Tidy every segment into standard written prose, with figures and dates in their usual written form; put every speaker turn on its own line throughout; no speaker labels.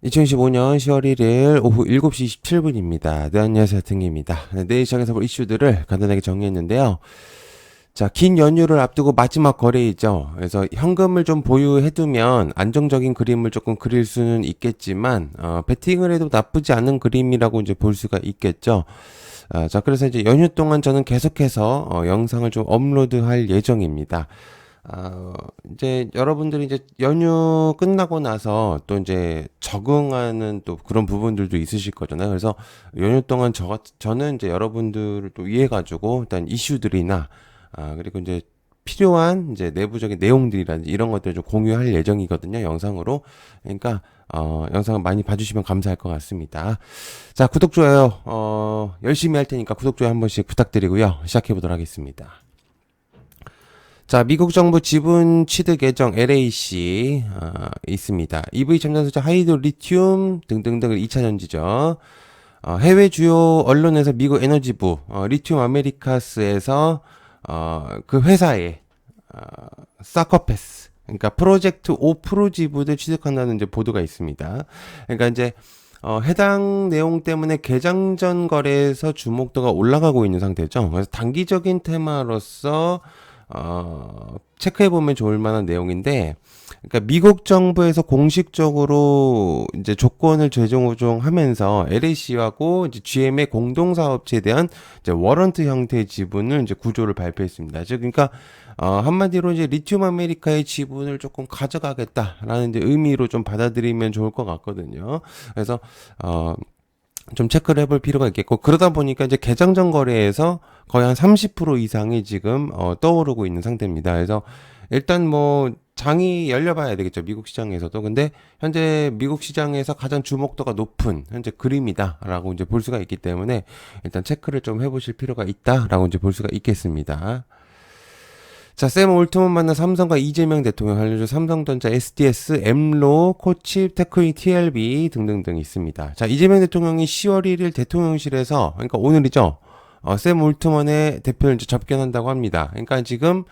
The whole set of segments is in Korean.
2025년 10월 1일 오후 7시 27분입니다. 네, 안녕하세요. 등기입니다. 네, 내일 시장에서 볼 이슈들을 간단하게 정리했는데요. 자, 긴 연휴를 앞두고 마지막 거래이죠. 그래서 현금을 좀 보유해두면 안정적인 그림을 조금 그릴 수는 있겠지만, 베팅을 해도 나쁘지 않은 그림이라고 이제 볼 수가 있겠죠. 자, 그래서 이제 연휴 동안 저는 계속해서 영상을 좀 업로드할 예정입니다. 아, 이제 여러분들이 이제 연휴 끝나고 나서 또 이제 적응하는 또 그런 부분들도 있으실 거잖아요. 그래서 연휴 동안 저는 이제 여러분들을 또 위해 가지고 일단 이슈들이나 그리고 이제 필요한 이제 내부적인 내용들이라든지 이런 것들을 좀 공유할 예정이거든요. 영상으로. 그러니까 영상을 많이 봐주시면 감사할 것 같습니다. 자, 구독, 좋아요, 열심히 할 테니까 구독, 좋아요 한 번씩 부탁드리고요. 시작해 보도록 하겠습니다. 자, 미국 정부 지분 취득 예정 LAC 있습니다. EV 첨단 소재 하이드 리튬 등등등 2차 전지죠. 해외 주요 언론에서 미국 에너지부 리튬 아메리카스에서 그 회사의 사커패스, 그러니까 프로젝트 5 프로 지분을 취득한다는 이제 보도가 있습니다. 그러니까 이제 해당 내용 때문에 개장전 거래에서 주목도가 올라가고 있는 상태죠. 그래서 단기적인 테마로서 체크해보면 좋을 만한 내용인데, 그러니까 미국 정부에서 공식적으로 이제 조건을 조정하면서 LAC하고 이제 GM의 공동사업체에 대한 이제 워런트 형태의 지분을 이제 구조를 발표했습니다. 즉, 그러니까 한마디로 이제 리튬 아메리카의 지분을 조금 가져가겠다라는 이제 의미로 좀 받아들이면 좋을 것 같거든요. 그래서 좀 체크를 해볼 필요가 있겠고, 그러다 보니까 이제 개장전 거래에서 거의 한 30% 이상이 지금 떠오르고 있는 상태입니다. 그래서 일단 뭐 장이 열려봐야 되겠죠, 미국 시장에서도. 근데 현재 미국 시장에서 가장 주목도가 높은 현재 그림이다라고 이제 볼 수가 있기 때문에 일단 체크를 좀 해보실 필요가 있다라고 이제 볼 수가 있겠습니다. 자, 샘 올트먼 만나 삼성과 이재명 대통령 알려줘 삼성전자 SDS, 엠로, 코칩, 테크니, TLB 등등등 있습니다. 자, 이재명 대통령이 10월 1일 대통령실에서, 그러니까 오늘이죠. 샘 올트먼의 대표를 이제 접견한다고 합니다. 그러니까 지금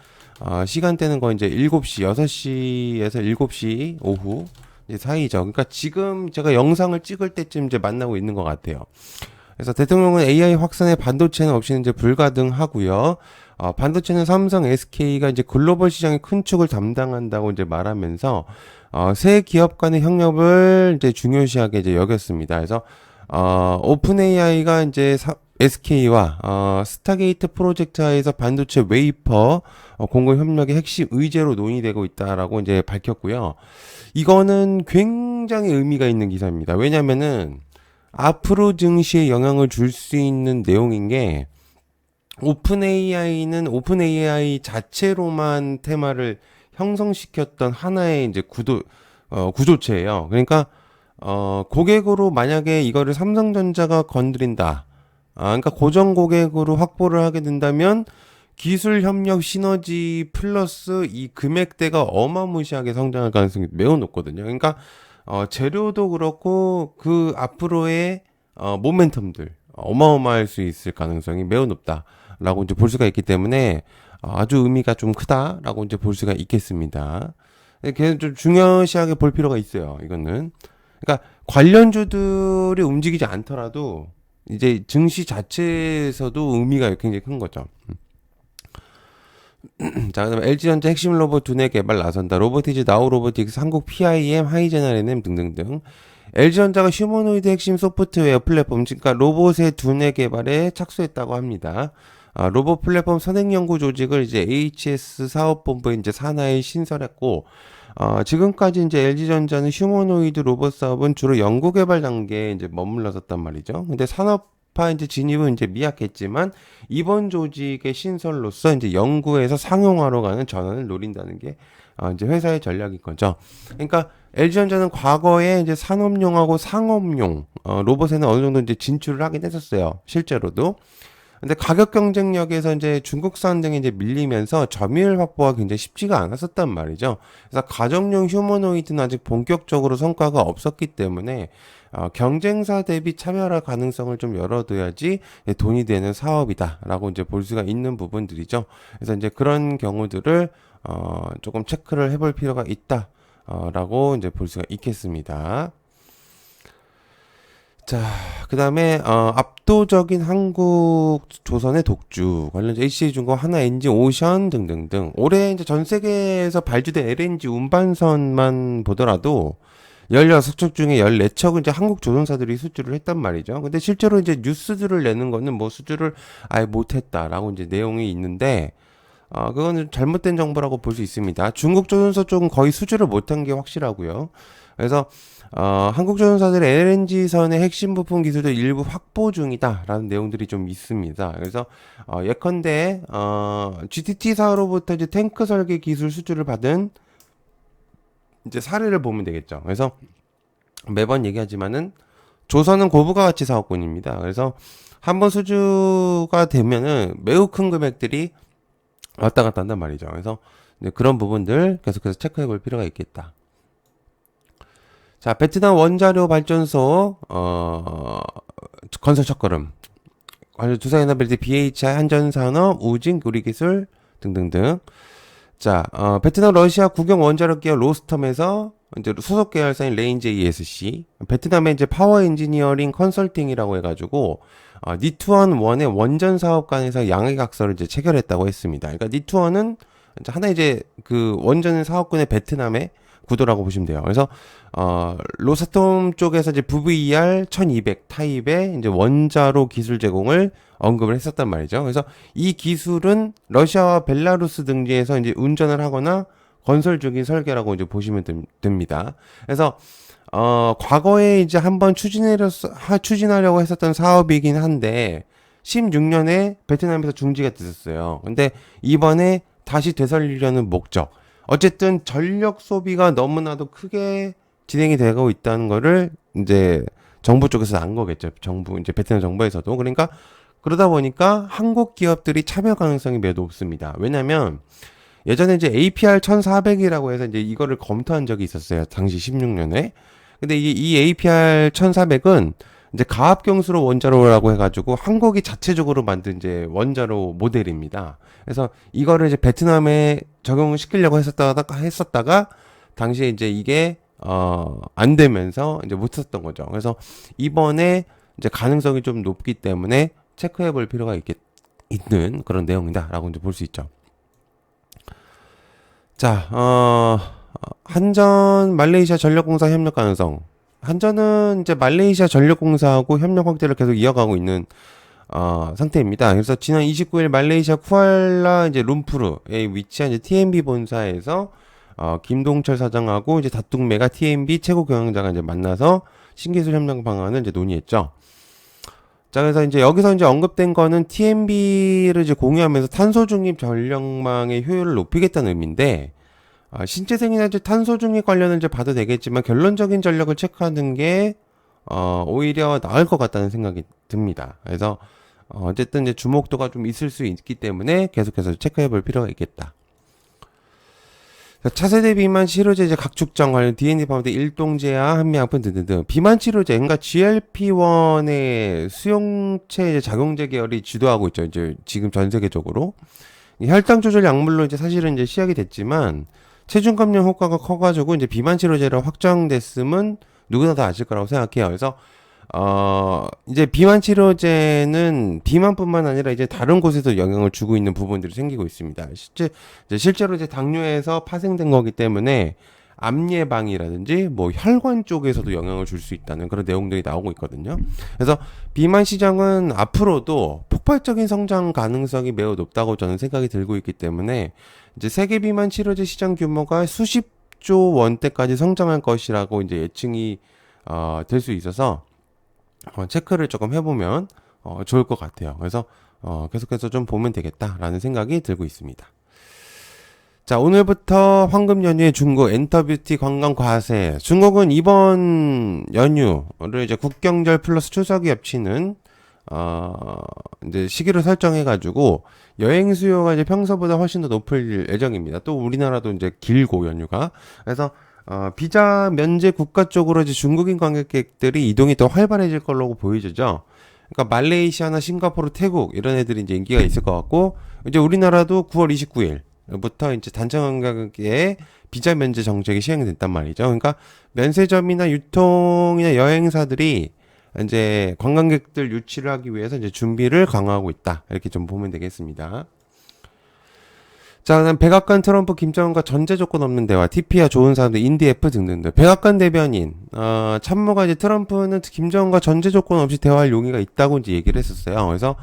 시간대는 거의 이제 7시, 6시에서 7시 오후 이제 사이죠. 그러니까 지금 제가 영상을 찍을 때쯤 이제 만나고 있는 것 같아요. 그래서 대통령은 AI 확산에 반도체는 없이는 이제 불가능하고요. 반도체는 삼성, SK가 이제 글로벌 시장의 큰 축을 담당한다고 이제 말하면서 새 기업 간의 협력을 이제 중요시하게 이제 여겼습니다. 그래서 오픈 AI가 이제 SK와 스타게이트 프로젝트 하에서 반도체 웨이퍼 공급 협력의 핵심 의제로 논의되고 있다라고 이제 밝혔고요. 이거는 굉장히 의미가 있는 기사입니다. 왜냐면은 앞으로 증시에 영향을 줄 수 있는 내용인 게, 오픈 AI는 오픈 AI 자체로만 테마를 형성시켰던 하나의 이제 구조체예요. 그러니까 고객으로 만약에 이거를 삼성전자가 건드린다. 그러니까 고정 고객으로 확보를 하게 된다면 기술 협력 시너지 플러스 이 금액대가 어마무시하게 성장할 가능성이 매우 높거든요. 그러니까 재료도 그렇고 그 앞으로의 모멘텀들 어마어마할 수 있을 가능성이 매우 높다라고 이제 볼 수가 있기 때문에 아주 의미가 좀 크다라고 이제 볼 수가 있겠습니다. 걔는 좀 중요시하게 볼 필요가 있어요. 이거는 그러니까 관련주들이 움직이지 않더라도 이제 증시 자체에서도 의미가 굉장히 큰 거죠. 자, 그다음에 LG전자 핵심 로봇 두뇌 개발 나선다. 로보티즈, 나우 로보틱스, 한국 PIM, 하이제너레넴 등등등. LG전자가 휴머노이드 핵심 소프트웨어 플랫폼, 그러니까 로봇의 두뇌 개발에 착수했다고 합니다. 로봇 플랫폼 선행연구 조직을 이제 HS 사업본부에 이제 산하에 신설했고, 지금까지 이제 LG전자는 휴머노이드 로봇 사업은 주로 연구 개발 단계에 이제 머물렀었단 말이죠. 근데 산업화 이제 진입은 이제 미약했지만 이번 조직의 신설로서 이제 연구에서 상용화로 가는 전환을 노린다는 게 이제 회사의 전략인 거죠. 그러니까 LG전자는 과거에 이제 산업용하고 상업용 로봇에는 어느 정도 이제 진출을 하긴 했었어요. 실제로도. 근데 가격 경쟁력에서 이제 중국산 등이 이제 밀리면서 점유율 확보가 굉장히 쉽지가 않았었단 말이죠. 그래서 가정용 휴머노이드는 아직 본격적으로 성과가 없었기 때문에 경쟁사 대비 차별화 가능성을 좀 열어둬야지 돈이 되는 사업이다라고 이제 볼 수가 있는 부분들이죠. 그래서 이제 그런 경우들을 조금 체크를 해볼 필요가 있다라고 이제 볼 수가 있겠습니다. 자, 그 다음에, 압도적인 한국 조선의 독주, 관련해서 HC중공, 하나 엔진, 오션 등등등. 올해 이제 전 세계에서 발주된 LNG 운반선만 보더라도 16척 중에 14척은 이제 한국 조선사들이 수주를 했단 말이죠. 근데 실제로 이제 뉴스들을 내는 거는 뭐 수주를 아예 못했다라고 이제 내용이 있는데, 그거는 잘못된 정보라고 볼 수 있습니다. 중국 조선사 쪽은 거의 수주를 못한 게 확실하고요. 그래서 한국 조선사들의 LNG선의 핵심 부품 기술도 일부 확보 중이다라는 내용들이 좀 있습니다. 그래서 예컨대 GTT사로부터 이제 탱크 설계 기술 수주를 받은 이제 사례를 보면 되겠죠. 그래서 매번 얘기하지만은 조선은 고부가 가치 사업군입니다. 그래서 한번 수주가 되면은 매우 큰 금액들이 왔다 갔다 한단 말이죠. 그래서 이제 그런 부분들 계속해서 체크해 볼 필요가 있겠다. 자, 베트남 원자력 발전소 건설 첫걸음, 관련 두산에너빌리티, BHI, 한전산업, 우진, 우리기술 등등등. 자, 베트남 러시아 국영 원자력 기업 로스텀에서 이제 소속 계열사인 레인제 ESC, 베트남의 이제 파워 엔지니어링 컨설팅이라고 해가지고 니투원 원의 원전 사업관에서 양해각서를 이제 체결했다고 했습니다. 그러니까 니투원은 하나 이제 그 원전 사업군의 베트남의 구도라고 보시면 돼요. 그래서 로사톰 쪽에서 이제 VVER 1200 타입의 이제 원자로 기술 제공을 언급을 했었단 말이죠. 그래서 이 기술은 러시아와 벨라루스 등지에서 이제 운전을 하거나 건설 중인 설계라고 이제 보시면 됩니다. 그래서 과거에 이제 한번 추진하려고 했었던 사업이긴 한데 16년에 베트남에서 중지가 됐었어요. 근데 이번에 다시 되살리려는 목적. 어쨌든 전력 소비가 너무나도 크게 진행이 되고 있다는 거를 이제 정부 쪽에서 안 거겠죠. 정부, 이제 베트남 정부에서도. 그러니까 그러다 보니까 한국 기업들이 참여 가능성이 매우 높습니다. 왜냐면 예전에 이제 APR 1400이라고 해서 이제 이거를 검토한 적이 있었어요. 당시 16년에. 근데 이 APR 1400은 이제 가압경수로 원자로라고 해가지고 한국이 자체적으로 만든 이제 원자로 모델입니다. 그래서 이거를 이제 베트남에 적용시키려고 했었다가 당시에 이제 이게 안 되면서 이제 못 썼던 거죠. 그래서 이번에 이제 가능성이 좀 높기 때문에 체크해 볼 필요가 있는 그런 내용이다라고 이제 볼 수 있죠. 자, 한전 말레이시아 전력공사 협력 가능성. 한전은 이제 말레이시아 전력공사하고 협력 확대를 계속 이어가고 있는 상태입니다. 그래서 지난 29일 말레이시아 쿠알라 이제 룸푸르에 위치한 이제 TMB 본사에서 김동철 사장하고 이제 다뚱메가 TMB 최고 경영자가 이제 만나서 신기술 협력 방안을 이제 논의했죠. 자, 그래서 이제 여기서 이제 언급된 거는 TMB를 이제 공유하면서 탄소 중립 전력망의 효율을 높이겠다는 의미인데, 신재생이나 이제 탄소 중립 관련을 이제 봐도 되겠지만 결론적인 전력을 체크하는 게 오히려 나을 것 같다는 생각이 듭니다. 그래서 어쨌든 이제 주목도가 좀 있을 수 있기 때문에 계속해서 체크해 볼 필요가 있겠다. 차세대 비만 치료제 이제 각축정 관련 D&D 파운드 일동제약, 한미약품 등등등 비만 치료제, 그러니까 GLP-1의 수용체 이제 작용제 계열이 주도하고 있죠. 이제 지금 전 세계적으로 혈당 조절 약물로 이제 사실은 이제 시작이 됐지만 체중 감량 효과가 커가지고 이제 비만 치료제로 확정됐음은 누구나 다 아실 거라고 생각해요. 그래서 이제 비만 치료제는 비만뿐만 아니라 이제 다른 곳에도 영향을 주고 있는 부분들이 생기고 있습니다. 실제로 이제 당뇨에서 파생된 거기 때문에 암 예방이라든지 뭐 혈관 쪽에서도 영향을 줄 수 있다는 그런 내용들이 나오고 있거든요. 그래서 비만 시장은 앞으로도 폭발적인 성장 가능성이 매우 높다고 저는 생각이 들고 있기 때문에 이제 세계 비만 치료제 시장 규모가 수십조 원대까지 성장할 것이라고 이제 예측이 될 수 있어서 체크를 조금 해보면 좋을 것 같아요. 그래서 계속해서 좀 보면 되겠다라는 생각이 들고 있습니다. 자, 오늘부터 황금 연휴의 중국 엔터뷰티 관광 과세. 중국은 이번 연휴를 이제 국경절 플러스 추석이 겹치는 이제 시기를 설정해가지고 여행 수요가 이제 평소보다 훨씬 더 높을 예정입니다. 또 우리나라도 이제 길고 연휴가. 그래서 비자 면제 국가 쪽으로 이제 중국인 관광객들이 이동이 더 활발해질 걸로 보이죠. 그러니까 말레이시아나 싱가포르, 태국 이런 애들이 이제 인기가 있을 것 같고, 이제 우리나라도 9월 29일부터 이제 단체 관광객의 비자 면제 정책이 시행이 됐단 말이죠. 그러니까 면세점이나 유통이나 여행사들이 이제 관광객들 유치를 하기 위해서 이제 준비를 강화하고 있다. 이렇게 좀 보면 되겠습니다. 자, 그다음 백악관 트럼프 김정은과 전제 조건 없는 대화, TP와 좋은 사람들, 인디F 등등들. 백악관 대변인, 참모가 이제 트럼프는 김정은과 전제 조건 없이 대화할 용의가 있다고 이제 얘기를 했었어요. 그래서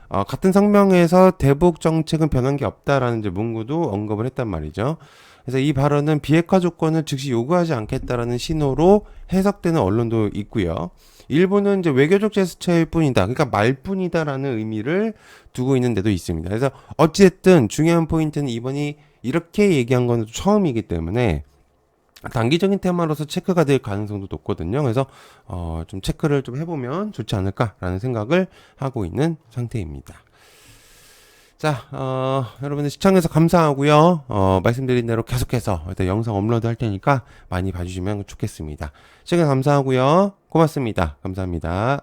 같은 성명에서 대북 정책은 변한 게 없다라는 이제 문구도 언급을 했단 말이죠. 그래서 이 발언은 비핵화 조건을 즉시 요구하지 않겠다라는 신호로 해석되는 언론도 있고요. 일부는 이제 외교적 제스처일 뿐이다. 그러니까 말뿐이다라는 의미를 두고 있는 데도 있습니다. 그래서 어찌됐든 중요한 포인트는 이번이 이렇게 얘기한 건 처음이기 때문에 단기적인 테마로서 체크가 될 가능성도 높거든요. 그래서 좀 체크를 좀 해보면 좋지 않을까라는 생각을 하고 있는 상태입니다. 자, 여러분들 시청해서 감사하고요. 말씀드린 대로 계속해서 일단 영상 업로드 할 테니까 많이 봐주시면 좋겠습니다. 시청해서 감사하고요. 고맙습니다. 감사합니다.